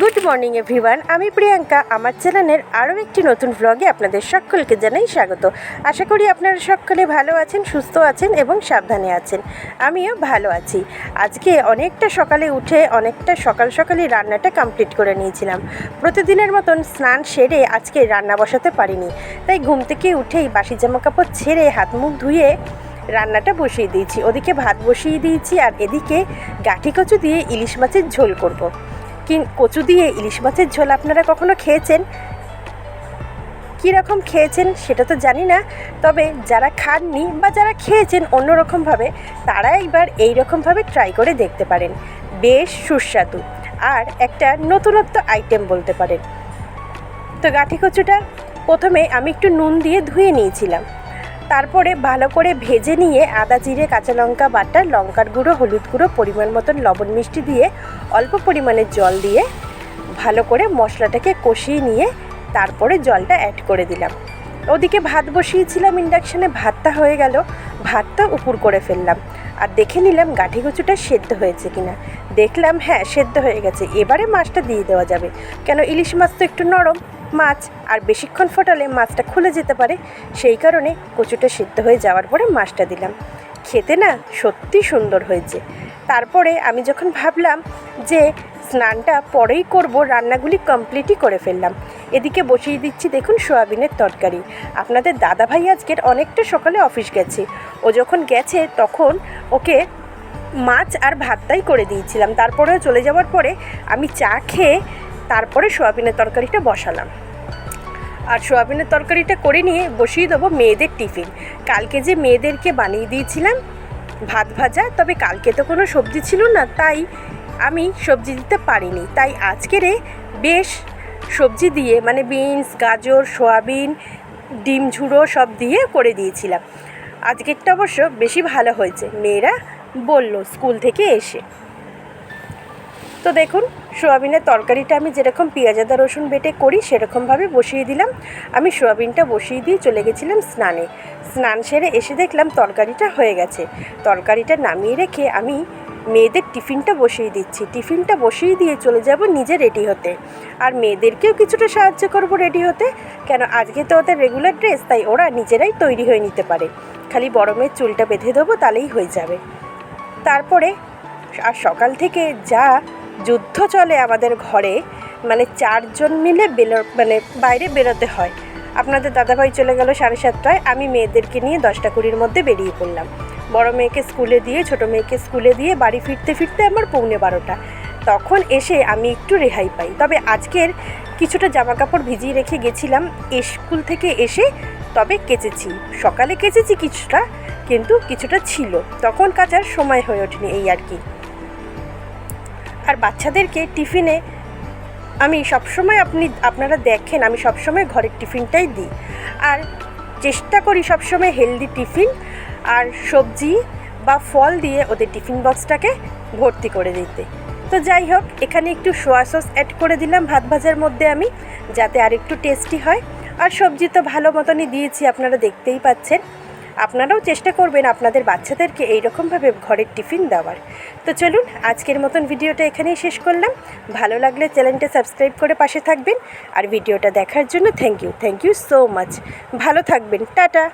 Good morning everyone, আমি প্রিয়াঙ্কা। আমার চ্যানেলের আরও একটি নতুন ব্লগে আপনাদের সকলকে জানাই স্বাগত। আশা করি আপনারা সকলে ভালো আছেন, সুস্থ আছেন এবং সাবধানে আছেন। আমিও ভালো আছি। আজকে অনেকটা সকালে উঠে অনেকটা সকালই রান্নাটা কমপ্লিট করে নিয়েছিলাম। প্রতিদিনের মতন স্নান সেরে আজকে রান্না বসাতে পারিনি, তাই ঘুম থেকে উঠেই বাসি জামা কাপড় ছেড়ে হাত মুখ ধুয়ে রান্নাটা বসিয়ে দিয়েছি। ওদিকে ভাত বসিয়ে দিয়েছি আর এদিকে গাঠি কচু দিয়ে ইলিশ মাছের ঝোল করব। কচু দিয়ে ইলিশ মাছের ঝোল আপনারা কখনো খেয়েছেন? কীরকম খেয়েছেন সেটা তো জানি না, তবে যারা খাননি বা যারা খেয়েছেন অন্যরকমভাবে তারা একবার এইরকমভাবে ট্রাই করে দেখতে পারেন। বেশ সুস্বাদু আর একটা নতুনত্ব আইটেম বলতে পারেন। তো গাঠি কচুটা প্রথমে আমি একটু নুন দিয়ে ধুয়ে নিয়েছিলাম, তারপরে ভালো করে ভেজে নিয়ে আদা জিরে কাঁচা লঙ্কা বাটা, লঙ্কার গুঁড়ো, হলুদ গুঁড়ো, পরিমাণ মতন লবণ মিষ্টি দিয়ে অল্প পরিমাণে জল দিয়ে ভালো করে মশলাটাকে কষিয়ে নিয়ে তারপরে জলটা অ্যাড করে দিলাম। ওদিকে ভাত বসিয়েছিলাম ইন্ডাকশানে, ভাতটা হয়ে গেল, ভাতটা উপর করে ফেললাম আর দেখে নিলাম গাঠি কচুটা সেদ্ধ হয়েছে কিনা। দেখলাম হ্যাঁ সেদ্ধ হয়ে গেছে। এবারে মাছটা দিয়ে দেওয়া যাবে, কেন ইলিশ মাছ তো একটু নরম মাছ, আর বেশিক্ষণ ফোটালে মাছটা খুলে যেতে পারে। সেই কারণে কচুটা সিদ্ধ হয়ে যাওয়ার পরে মাছটা দিলাম। খেতে না সত্যি সুন্দর হয়েছে। তারপরে আমি যখন ভাবলাম যে স্নানটা পরেই করব, রান্নাগুলি কমপ্লিটই করে ফেললাম। এদিকে বসিয়ে দিচ্ছি দেখুন সোয়াবিনের তরকারি। আপনাদের দাদাভাই আজকের অনেকটা সকালে অফিস গেছে। ও যখন গেছে তখন ওকে মাছ আর ভাতটাই করে দিয়েছিলাম। তারপরেও চলে যাওয়ার পরে আমি চা খেয়ে তারপরে সোয়াবিনের তরকারিটা বসালাম। আর সোয়াবিনের তরকারিটা করে নিয়ে বসিয়ে দেবো মেয়েদের টিফিন। কালকে যে মেয়েদেরকে বানিয়ে দিয়েছিলাম ভাত ভাজা, তবে কালকে তো কোনো সবজি ছিল না, তাই আমি সবজি দিতে পারিনি। তাই আজকেরে বেশ সবজি দিয়ে মানে বিনস, গাজর, সোয়াবিন, ডিম ঝুড়ো সব দিয়ে করে দিয়েছিলাম। আজকেরটা অবশ্য বেশি ভালো হয়েছে, মেয়েরা বলল স্কুল থেকে এসে। তো দেখুন সোয়াবিনের তরকারিটা আমি যেরকম পেঁয়াজ আদা রসুন বেটে করি সেরকমভাবে বসিয়ে দিলাম। আমি সোয়াবিনটা বসিয়ে দিয়ে চলে গেছিলাম স্নানে। স্নান সেরে এসে দেখলাম তরকারিটা হয়ে গেছে। তরকারিটা নামিয়ে রেখে আমি মেয়েদের টিফিনটা বসিয়ে দিচ্ছি। টিফিনটা বসিয়ে দিয়ে চলে যাব নিজে রেডি হতে, আর মেয়েদেরকেও কিছুটা সাহায্য করব রেডি হতে, কেন আজকে তো ওদের রেগুলার ড্রেস, তাই ওরা নিজেরাই তৈরি হয়ে নিতে পারে। খালি বড় মেয়ের চুলটা বেঁধে দেবো, তাহলেই হয়ে যাবে। তারপরে আর সকাল থেকে যা যুদ্ধ চলে আমাদের ঘরে, মানে 4 জন মিলে বাইরে বেরোতে হয়। আপনাদের দাদাভাই চলে গেল 7:30টায়, আমি মেয়েদেরকে নিয়ে 10টা-20-র মধ্যে বেরিয়ে পড়লাম। বড় মেয়েকে স্কুলে দিয়ে ছোটো মেয়েকে স্কুলে দিয়ে বাড়ি ফিরতে ফিরতে আমার 11:45। তখন এসে আমি একটু রেহাই পাই। তবে আজকের কিছুটা জামা কাপড় ভিজিয়ে রেখে গেছিলাম, স্কুল থেকে এসে তবে কেচেছি। সকালে কেচেছি কিছুটা, কিন্তু কিছুটা ছিল, তখন কাচার সময় হয়ে ওঠেনি, এই আর কি। আর বাচ্চাদেরকে টিফিনে আমি সবসময় আপনারা দেখেন আমি সবসময় ঘরের টিফিনটাই দিই, আর চেষ্টা করি সবসময় হেলদি টিফিন আর সবজি বা ফল দিয়ে ওদের টিফিন বক্সটাকে ভর্তি করে দিতে। তো যাই হোক, এখানে একটু সোয়া সস অ্যাড করে দিলাম ভাত ভাজার মধ্যে আমি, যাতে আর একটু টেস্টি হয়। আর সবজি তো ভালো মতনই দিয়েছি, আপনারা দেখতেই পাচ্ছেন। আপনারাও চেষ্টা করবেন আপনাদের বাচ্চাদেরকে এইরকমভাবে ঘরের টিফিন দেওয়ার। তো চলুন আজকের মতন ভিডিওটা এখানেই শেষ করলাম। ভালো লাগলে চ্যানেলটা সাবস্ক্রাইব করে পাশে থাকবেন, আর ভিডিওটা দেখার জন্য থ্যাংক ইউ সো মাচ। ভালো থাকবেন, টাটা।